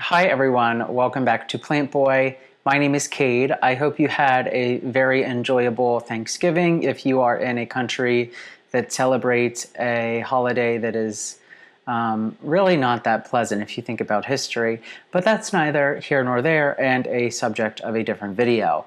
Hi everyone, welcome back to Plant Boy. My name is Cade. I hope you had a very enjoyable Thanksgiving. If you are in a country that celebrates a holiday that is really not that pleasant if you think about history, but that's neither here nor there and a subject of a different video.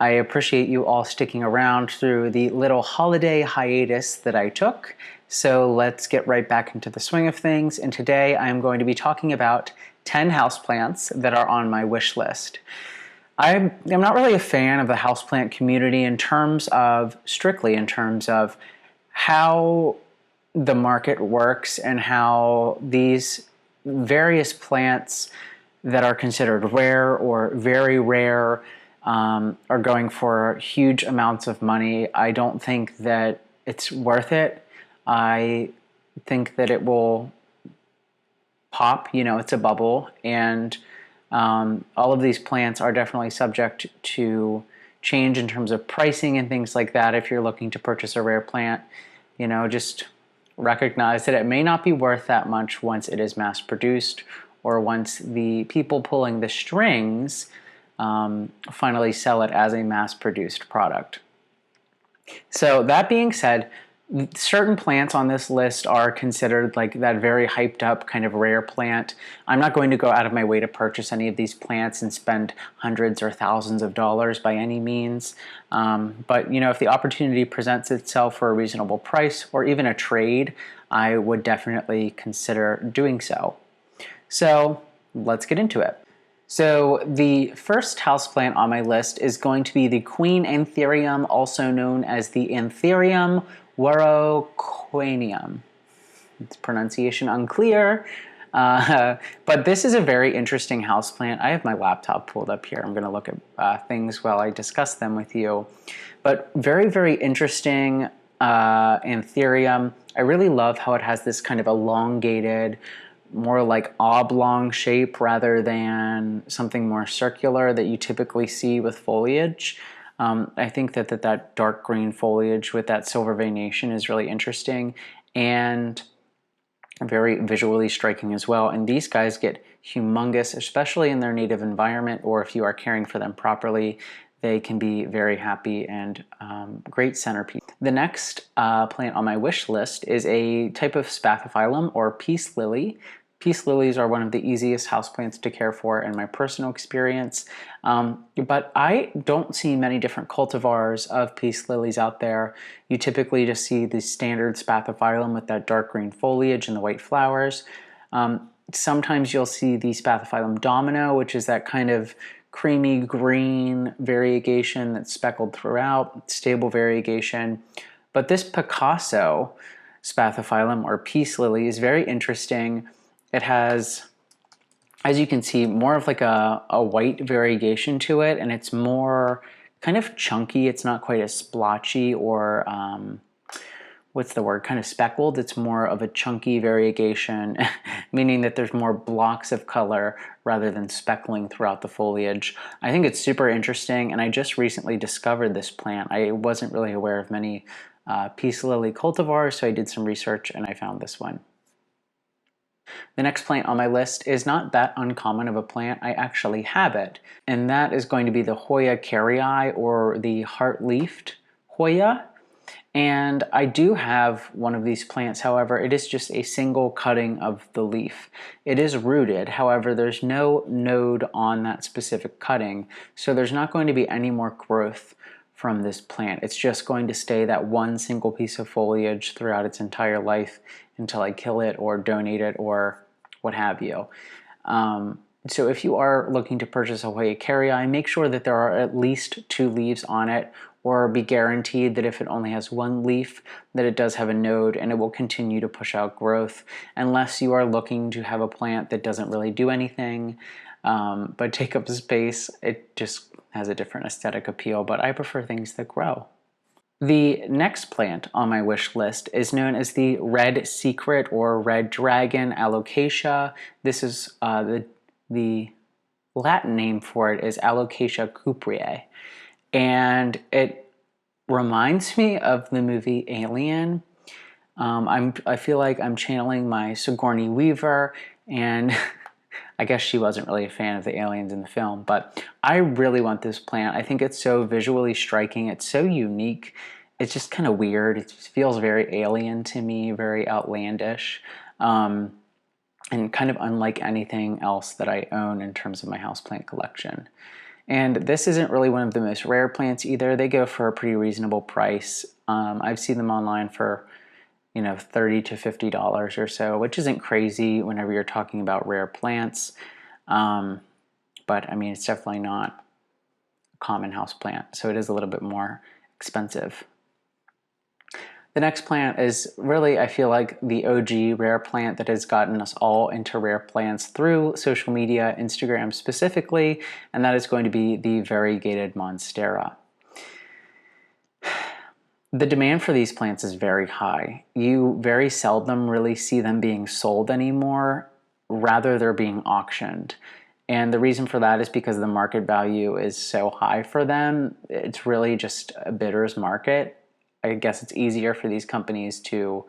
I appreciate you all sticking around through the little holiday hiatus that I took. So let's get right back into the swing of things. And today I'm going to be talking about 10 houseplants that are on my wish list. I'm not really a fan of the houseplant community strictly in terms of how the market works and how these various plants that are considered rare or very rare are going for huge amounts of money. I don't think that it's worth it. I think that it will pop, it's a bubble, and all of these plants are definitely subject to change in terms of pricing and things like that. If you're looking to purchase a rare plant, just recognize that it may not be worth that much once it is mass produced or once the people pulling the strings finally sell it as a mass-produced product. So that being said, certain plants on this list are considered like that very hyped up kind of rare plant. I'm not going to go out of my way to purchase any of these plants and spend hundreds or thousands of dollars by any means. But if the opportunity presents itself for a reasonable price or even a trade, I would definitely consider doing so. So let's get into it. So the first houseplant on my list is going to be the Queen Anthurium, also known as the Anthurium warocqueanum. Its pronunciation unclear, but this is a very interesting houseplant. I have my laptop pulled up here. I'm going to look at things while I discuss them with you. But very, very interesting Anthurium. I really love how it has this kind of elongated, more like oblong shape rather than something more circular that you typically see with foliage. I think that dark green foliage with that silver veination is really interesting and very visually striking as well. And these guys get humongous, especially in their native environment, or if you are caring for them properly, they can be very happy and great centerpiece. The next plant on my wish list is a type of spathiphyllum or peace lily. Peace lilies are one of the easiest houseplants to care for in my personal experience, but I don't see many different cultivars of peace lilies out there. You typically just see the standard spathiphyllum with that dark green foliage and the white flowers. Sometimes you'll see the spathiphyllum domino, which is that kind of creamy green variegation that's speckled throughout, stable variegation. But this Picasso spathiphyllum or peace lily is very interesting. It has, as you can see, more of like a white variegation to it, and it's more kind of chunky. It's not quite as splotchy or, what's the word, kind of speckled. It's more of a chunky variegation, meaning that there's more blocks of color rather than speckling throughout the foliage. I think it's super interesting, and I just recently discovered this plant. I wasn't really aware of many peace lily cultivars, so I did some research and I found this one. The next plant on my list is not that uncommon of a plant. I actually have it, and that is going to be the Hoya carrii, or the heart-leafed Hoya. And I do have one of these plants, however, it is just a single cutting of the leaf. It is rooted, however, there's no node on that specific cutting, so there's not going to be any more growth from this plant. It's just going to stay that one single piece of foliage throughout its entire life until I kill it or donate it or what have you. So if you are looking to purchase a Hoya carrii, make sure that there are at least 2 leaves on it, or be guaranteed that if it only has 1 leaf, that it does have a node and it will continue to push out growth, unless you are looking to have a plant that doesn't really do anything but take up space. It just has a different aesthetic appeal, but I prefer things that grow. The next plant on my wish list is known as the Red Secret or Red Dragon Alocasia. This is the Latin name for it is Alocasia cuprae, and it reminds me of the movie Alien. I feel like I'm channeling my Sigourney Weaver, and I guess she wasn't really a fan of the aliens in the film, but I really want this plant. I think it's so visually striking. It's so unique. It's just kind of weird. It just feels very alien to me, very outlandish, and kind of unlike anything else that I own in terms of my houseplant collection. And this isn't really one of the most rare plants either. They go for a pretty reasonable price. I've seen them online for $30 to $50 or so, which isn't crazy whenever you're talking about rare plants. But I mean, it's definitely not a common house plant, so it is a little bit more expensive. The next plant is really, I feel like, the OG rare plant that has gotten us all into rare plants through social media, Instagram specifically, and that is going to be the variegated Monstera. The demand for these plants is very high. You very seldom really see them being sold anymore, rather they're being auctioned. And the reason for that is because the market value is so high for them. It's really just a bidder's market. I guess it's easier for these companies to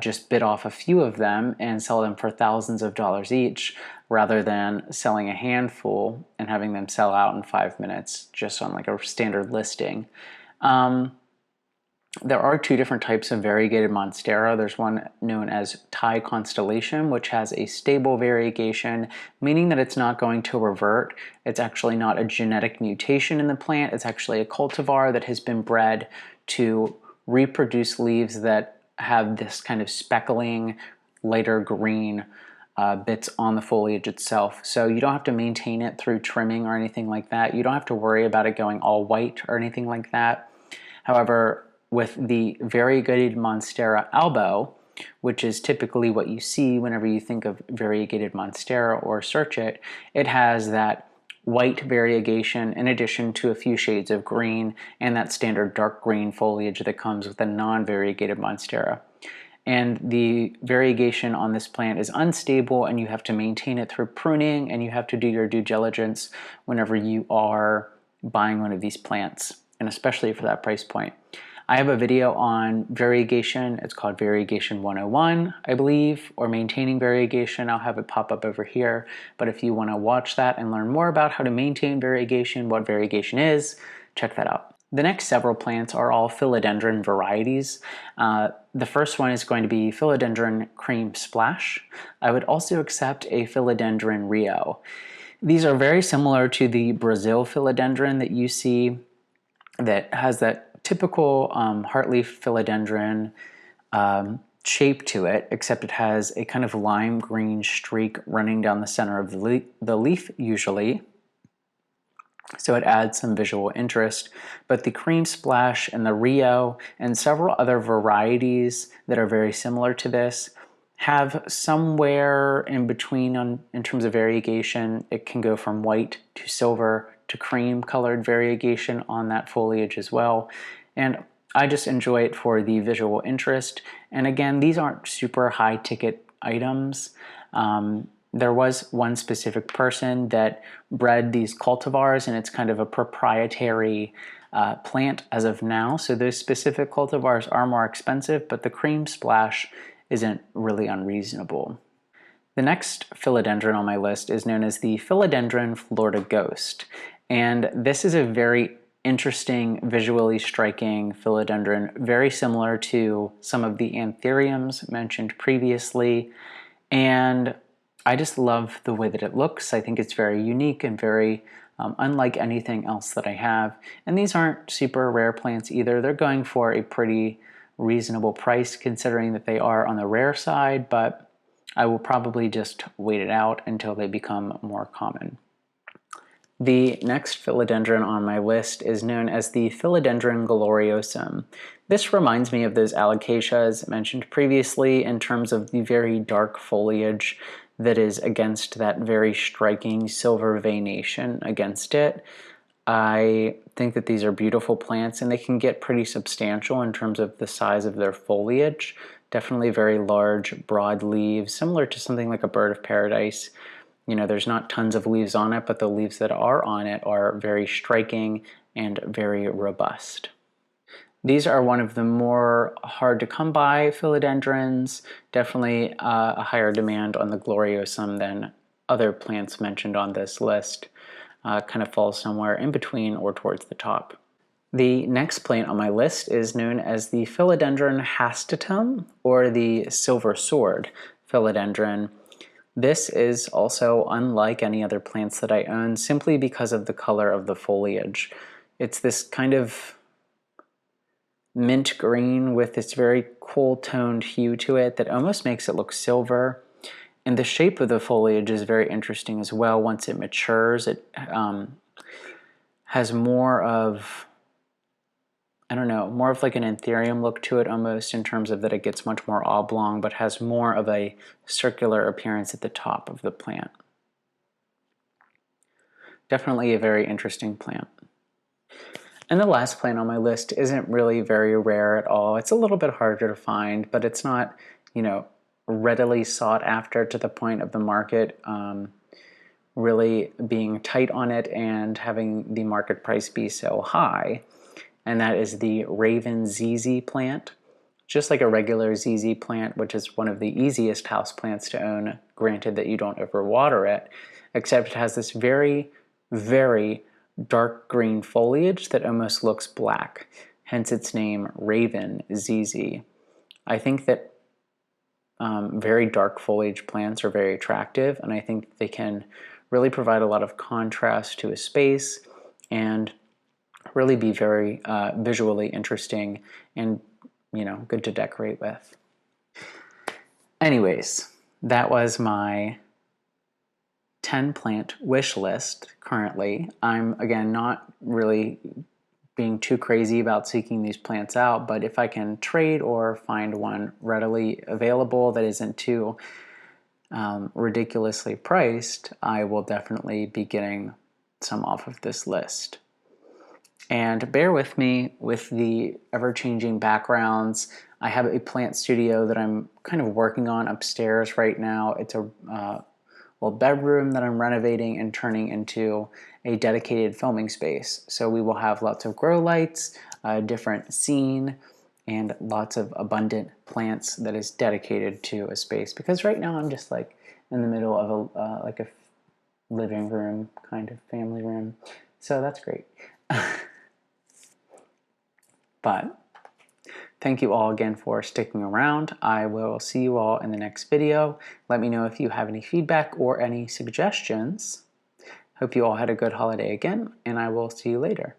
just bid off a few of them and sell them for thousands of dollars each, rather than selling a handful and having them sell out in 5 minutes just on like a standard listing. There are two different types of variegated Monstera. There's one known as Thai Constellation, which has a stable variegation, meaning that it's not going to revert. It's actually not a genetic mutation in the plant. It's actually a cultivar that has been bred to reproduce leaves that have this kind of speckling, lighter green bits on the foliage itself. So you don't have to maintain it through trimming or anything like that. You don't have to worry about it going all white or anything like that. However, with the variegated Monstera albo, which is typically what you see whenever you think of variegated Monstera or search it, it has that white variegation in addition to a few shades of green and that standard dark green foliage that comes with a non-variegated Monstera. And the variegation on this plant is unstable, and you have to maintain it through pruning, and you have to do your due diligence whenever you are buying one of these plants, and especially for that price point. I have a video on variegation. It's called Variegation 101, I believe, or Maintaining Variegation. I'll have it pop up over here. But if you want to watch that and learn more about how to maintain variegation, what variegation is, check that out. The next several plants are all philodendron varieties. The first one is going to be Philodendron Cream Splash. I would also accept a Philodendron Rio. These are very similar to the Brazil philodendron that you see that has that typical heartleaf philodendron shape to it, except it has a kind of lime green streak running down the center of the leaf usually. So it adds some visual interest. But the Cream Splash and the Rio and several other varieties that are very similar to this have somewhere in between in terms of variegation. It can go from white to silver to cream colored variegation on that foliage as well. And I just enjoy it for the visual interest. And again, these aren't super high ticket items. There was one specific person that bred these cultivars, and it's kind of a proprietary plant as of now. So those specific cultivars are more expensive, but the Cream Splash isn't really unreasonable. The next philodendron on my list is known as the Philodendron Florida Ghost. And this is a very interesting, visually striking philodendron, very similar to some of the anthuriums mentioned previously. And I just love the way that it looks. I think it's very unique and very unlike anything else that I have. And these aren't super rare plants either. They're going for a pretty reasonable price considering that they are on the rare side, but I will probably just wait it out until they become more common. The next philodendron on my list is known as the Philodendron gloriosum. This reminds me of those alocasias mentioned previously in terms of the very dark foliage that is against that very striking silver veination against it. I think that these are beautiful plants, and they can get pretty substantial in terms of the size of their foliage. Definitely very large, broad leaves, similar to something like a bird of paradise. You know, there's not tons of leaves on it, but the leaves that are on it are very striking and very robust. These are one of the more hard to come by philodendrons, definitely a higher demand on the gloriosum than other plants mentioned on this list kind of fall somewhere in between or towards the top. The next plant on my list is known as the Philodendron hastatum, or the silver sword philodendron. This is also unlike any other plants that I own simply because of the color of the foliage. It's this kind of mint green with this very cool toned hue to it that almost makes it look silver. And the shape of the foliage is very interesting as well. Once it matures, it has more of, I don't know, more of like an anthurium look to it almost, in terms of that it gets much more oblong, but has more of a circular appearance at the top of the plant. Definitely a very interesting plant. And the last plant on my list isn't really very rare at all. It's a little bit harder to find, but it's not, you know, readily sought after to the point of the market really being tight on it and having the market price be so high. And that is the Raven ZZ plant. Just like a regular ZZ plant, which is one of the easiest house plants to own, granted that you don't overwater it, except it has this very, very dark green foliage that almost looks black, hence its name Raven ZZ. I think that very dark foliage plants are very attractive, and I think they can really provide a lot of contrast to a space and really be very visually interesting and, you know, good to decorate with. Anyways, that was my 10 plant wish list currently. I'm, again, not really being too crazy about seeking these plants out, but if I can trade or find one readily available that isn't too ridiculously priced, I will definitely be getting some off of this list. And bear with me with the ever-changing backgrounds. I have a plant studio that I'm kind of working on upstairs right now. It's a little bedroom that I'm renovating and turning into a dedicated filming space. So we will have lots of grow lights, a different scene, and lots of abundant plants that is dedicated to a space. Because right now I'm just like in the middle of a like a living room, kind of family room. So that's great. But thank you all again for sticking around. I will see you all in the next video. Let me know if you have any feedback or any suggestions. Hope you all had a good holiday again, and I will see you later.